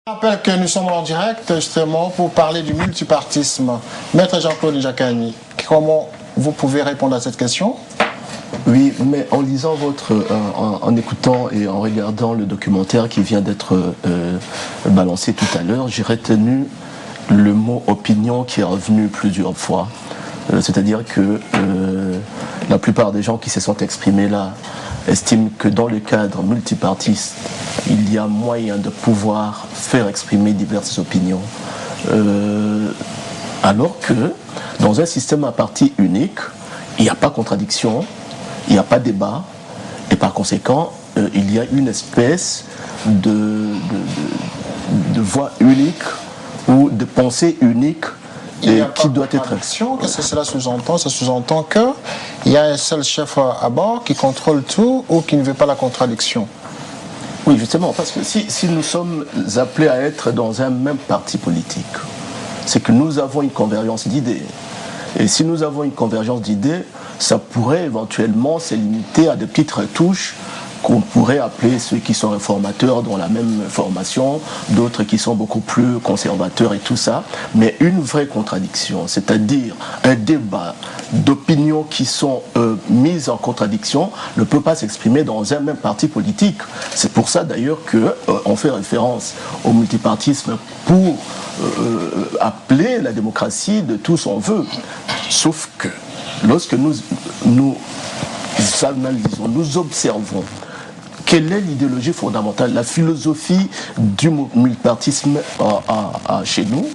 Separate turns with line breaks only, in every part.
Je rappelle que nous sommes en direct justement pour parler du multipartisme. Maître Jean-Claude Njakaani, comment vous pouvez répondre à cette question?
Oui, mais en lisant en écoutant et en regardant le documentaire qui vient d'être balancé tout à l'heure, j'ai retenu le mot opinion qui est revenu plusieurs fois. C'est-à-dire que la plupart des gens qui se sont exprimés là estiment que dans le cadre multipartiste, il y a moyen de pouvoir faire exprimer diverses opinions. Alors que dans un système à parti unique, il n'y a pas contradiction, il n'y a pas débat, et par conséquent, il y a une espèce de voix unique ou de pensée unique qui doit être.
Qu'est-ce que cela sous-entend? Ça sous-entend qu'il y a un seul chef à bord qui contrôle tout ou qui ne veut pas la contradiction.
Oui, justement, parce que si nous sommes appelés à être dans un même parti politique, c'est que nous avons une convergence d'idées. Et si nous avons une convergence d'idées, ça pourrait éventuellement se limiter à des petites retouches qu'on pourrait appeler ceux qui sont réformateurs dans la même formation, d'autres qui sont beaucoup plus conservateurs et tout ça, mais une vraie contradiction, c'est-à-dire un débat d'opinions qui sont mises en contradiction ne peut pas s'exprimer dans un même parti politique. C'est pour ça d'ailleurs qu'on fait référence au multipartisme pour appeler la démocratie de tout son vœu. Sauf que lorsque nous analysons, nous observons quelle est l'idéologie fondamentale, la philosophie du multipartisme chez nous,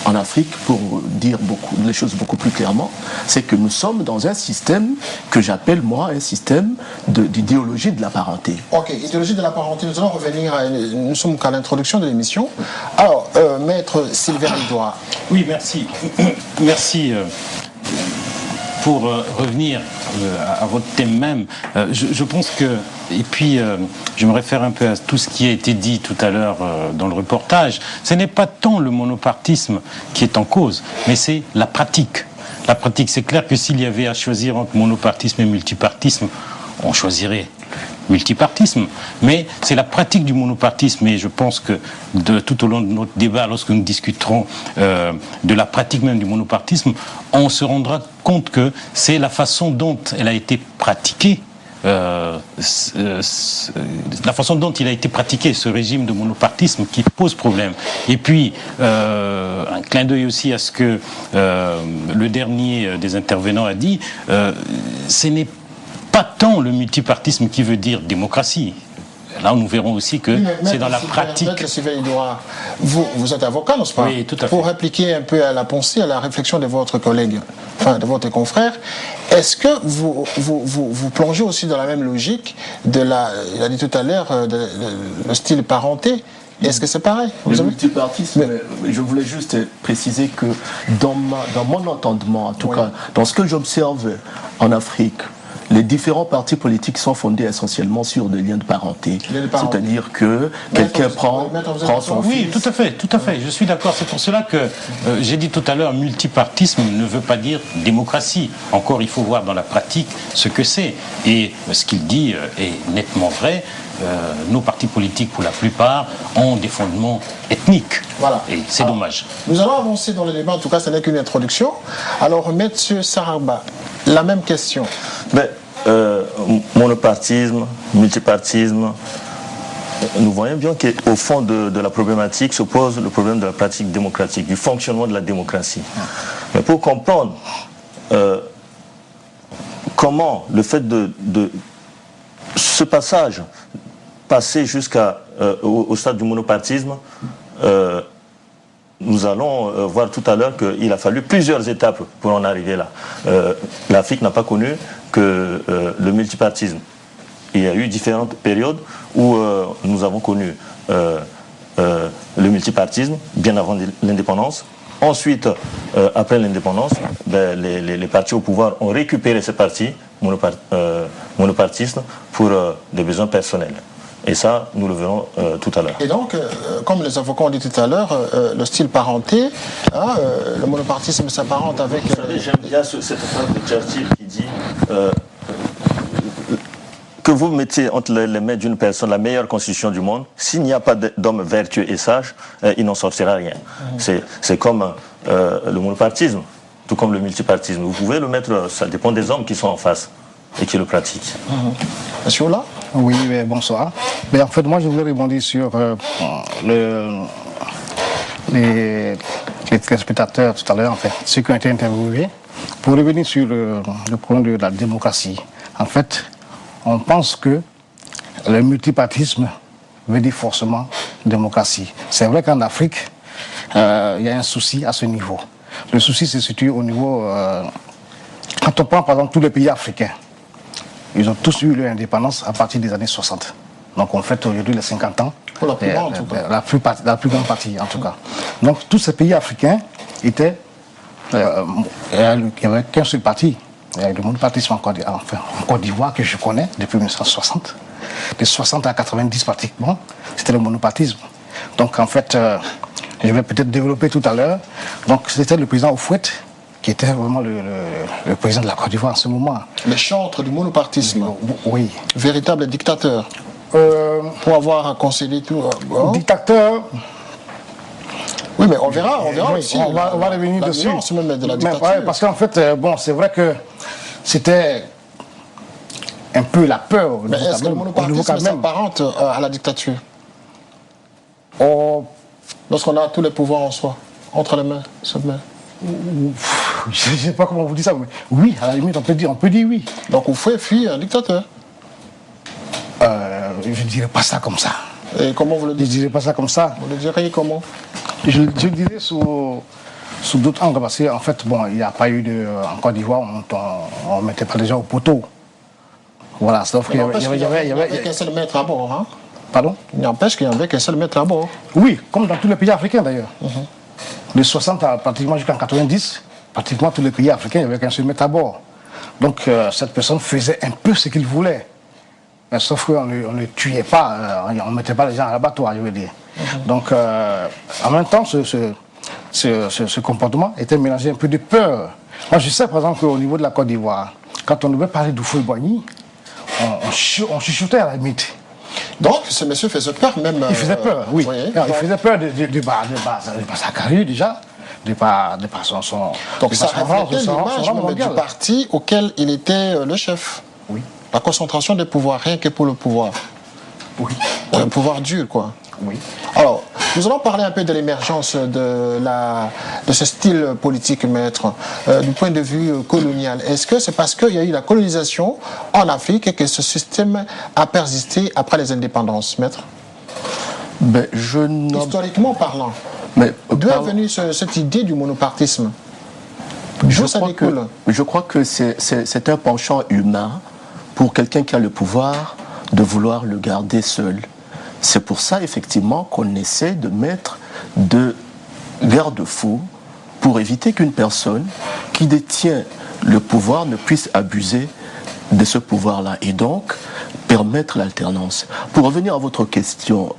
en Afrique, pour dire les choses beaucoup plus clairement, c'est que nous sommes dans un système que j'appelle, moi, un système d'idéologie de la parenté.
Ok, idéologie de la parenté, nous allons revenir nous sommes qu'à l'introduction de l'émission. Alors, Maître Sylvain Edouard.
Oui, merci. Merci. Pour revenir à votre thème même, je pense que, et puis je me réfère un peu à tout ce qui a été dit tout à l'heure dans le reportage, ce n'est pas tant le monopartisme qui est en cause, mais c'est la pratique. La pratique, c'est clair que s'il y avait à choisir entre monopartisme et multipartisme, on choisirait multipartisme, mais c'est la pratique du monopartisme, et je pense que tout au long de notre débat, lorsque nous discuterons de la pratique même du monopartisme, on se rendra compte que c'est la façon dont elle a été pratiquée, la façon dont il a été pratiqué ce régime de monopartisme qui pose problème. Et puis, un clin d'œil aussi à ce que le dernier des intervenants a dit, ce n'est pas tant le multipartisme qui veut dire démocratie. Là, nous verrons aussi que c'est dans la pratique.
Vous êtes avocat, n'est-ce pas?
Oui, tout à fait.
Pour répliquer un peu à la pensée, à la réflexion de votre collègue, enfin de votre confrère, est-ce que vous plongez aussi dans la même logique de il a dit tout à l'heure, le style parenté? Est-ce que c'est pareil?
Le multipartisme, je voulais juste préciser que dans mon entendement, en tout cas, dans ce que j'observe en Afrique, les différents partis politiques sont fondés essentiellement sur des liens de parenté. C'est-à-dire que quelqu'un prend son fils.
Oui, tout à fait, je suis d'accord. C'est pour cela que j'ai dit tout à l'heure, multipartisme ne veut pas dire démocratie. Encore, il faut voir dans la pratique ce que c'est. Et ce qu'il dit est nettement vrai. Nos partis politiques, pour la plupart, ont des fondements ethniques.
Voilà.
Et c'est dommage.
Nous allons avancer dans le débat, en tout cas, ce n'est qu'une introduction. Alors, M. Saraba, la même question.
Monopartisme, multipartisme, nous voyons bien qu'au fond de la problématique se pose le problème de la pratique démocratique, du fonctionnement de la démocratie. Mais pour comprendre comment le fait de ce passage passer au stade du monopartisme, nous allons voir tout à l'heure qu'il a fallu plusieurs étapes pour en arriver là. L'Afrique n'a pas connu que le multipartisme. Il y a eu différentes périodes où nous avons connu le multipartisme, bien avant l'indépendance. Ensuite, après l'indépendance, les partis au pouvoir ont récupéré ces partis monopartistes pour des besoins personnels. Et ça, nous le verrons tout à l'heure.
Et donc, comme les avocats ont dit tout à l'heure, le style parenté, le monopartisme s'apparente avec...
Vous savez, j'aime bien cette phrase de Churchill qui dit que vous mettiez entre les mains d'une personne la meilleure constitution du monde, s'il n'y a pas d'homme vertueux et sage, il n'en sortira rien. C'est comme le monopartisme, tout comme le multipartisme. Vous pouvez le mettre, ça dépend des hommes qui sont en face et qui le pratiquent.
Monsieur Ola?
Oui, bonsoir. Mais en fait, moi, je voulais rebondir sur les téléspectateurs tout à l'heure, en fait, ceux qui ont été interviewés, pour revenir sur le problème de la démocratie. En fait, on pense que le multipartisme veut dire forcément démocratie. C'est vrai qu'en Afrique, il y a un souci à ce niveau. Le souci se situe au niveau... quand on prend par exemple tous les pays africains, ils ont tous eu leur indépendance à partir des années 60. Donc on fête aujourd'hui les 50 ans.
Pour la plus grande, en tout cas.
La plus grande partie, en tout cas. Donc tous ces pays africains étaient... il n'y avait qu'un seul parti. Il y a le monopartisme en Côte d'Ivoire que je connais depuis 1960. De 60 à 90 pratiquement, c'était le monopartisme. Donc en fait, je vais peut-être développer tout à l'heure. Donc c'était le président Houphouët qui était vraiment le président de la Côte d'Ivoire en ce moment.
Le chantre du monopartisme.
Oui.
Véritable dictateur. Pour avoir concédé tout.
Dictateur.
Oui, mais on verra
Oui,
aussi.
on va revenir dessus.
Même de la dictature.
Ouais, parce qu'en fait, c'est vrai que c'était un peu la peur.
Mais est-ce que le monopartisme s'apparente à la dictature? Lorsqu'on a tous les pouvoirs en soi, entre les mains, seulement.
Je ne sais pas comment vous dites ça, mais oui, à la limite, on peut dire oui.
Donc vous faites fuir un dictateur?
Je ne dirais pas ça comme ça.
Et comment vous le dites?
Je ne dirais pas ça comme ça.
Vous le diriez comment?
Je le dirais sous d'autres angles, parce qu'en fait, bon, il n'y a pas eu en Côte d'Ivoire, on ne mettait pas les gens au poteau. Voilà, sauf qu'il y avait
qu'un seul maître à bord, hein?
Pardon?
Il n'empêche qu'il n'y avait qu'un seul maître à bord.
Oui, comme dans tous les pays africains d'ailleurs. De 60 à pratiquement jusqu'en 90, pratiquement tous les pays africains, il n'y avait qu'un seul maître à bord. Donc cette personne faisait un peu ce qu'il voulait. Mais sauf qu'on ne tuait pas, on ne mettait pas les gens à l'abattoir, je veux dire. Donc en même temps, ce comportement était mélangé un peu de peur. Moi je sais par exemple qu'au niveau de la Côte d'Ivoire, quand on devait parler d'Houphouët-Boigny, on chuchotait à la limite.
Donc ce monsieur faisait peur même.
Il faisait peur, oui. Il faisait peur de sa carrière déjà, de par son...
Donc ça reflétait l'image même du parti auquel il était le chef.
Oui.
La concentration des pouvoirs, rien que pour le pouvoir.
Oui.
Un pouvoir dur, quoi.
Oui.
Alors, nous allons parler un peu de l'émergence de ce style politique, maître, du point de vue colonial. Est-ce que c'est parce qu'il y a eu la colonisation en Afrique que ce système a persisté après les indépendances, maître? Historiquement parlant, d'où est venue cette idée du monopartisme?
Je crois que c'est un penchant humain pour quelqu'un qui a le pouvoir de vouloir le garder seul. C'est pour ça, effectivement, qu'on essaie de mettre de garde-fous pour éviter qu'une personne qui détient le pouvoir ne puisse abuser de ce pouvoir-là et donc permettre l'alternance. Pour revenir à votre question,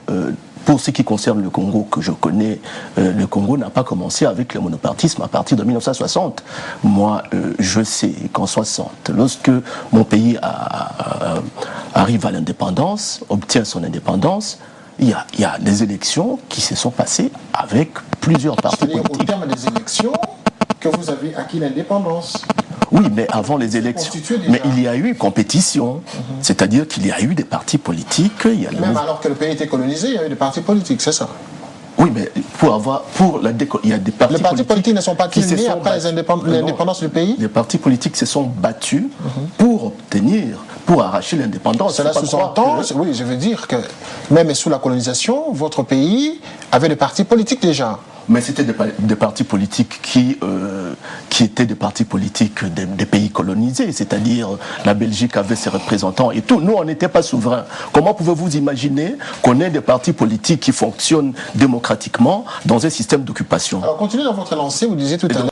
pour ce qui concerne le Congo que je connais, le Congo n'a pas commencé avec le monopartisme à partir de 1960. Moi, je sais qu'en 60, lorsque mon pays arrive à l'indépendance, obtient son indépendance, il y a des élections qui se sont passées avec plusieurs partis politiques.
Au terme des élections que vous avez acquis l'indépendance.
Oui, mais avant les élections, mais il y a eu compétition, c'est-à-dire qu'il y a eu des partis politiques.
Même alors que le pays était colonisé, il y a eu des partis politiques, c'est ça?
Oui, mais il y a des partis
les partis politiques ne sont pas nés après l'indépendance du pays?
Les partis politiques se sont battus pour arracher l'indépendance.
Cela sous-entend, oui, je veux dire que même sous la colonisation, votre pays avait des partis politiques déjà.
Mais c'était des partis politiques qui étaient des partis politiques des pays colonisés, c'est-à-dire la Belgique avait ses représentants et tout. Nous, on n'était pas souverains. Comment pouvez-vous imaginer qu'on ait des partis politiques qui fonctionnent démocratiquement dans un système d'occupation?
Alors, continuez dans votre lancée, vous disiez tout à l'heure.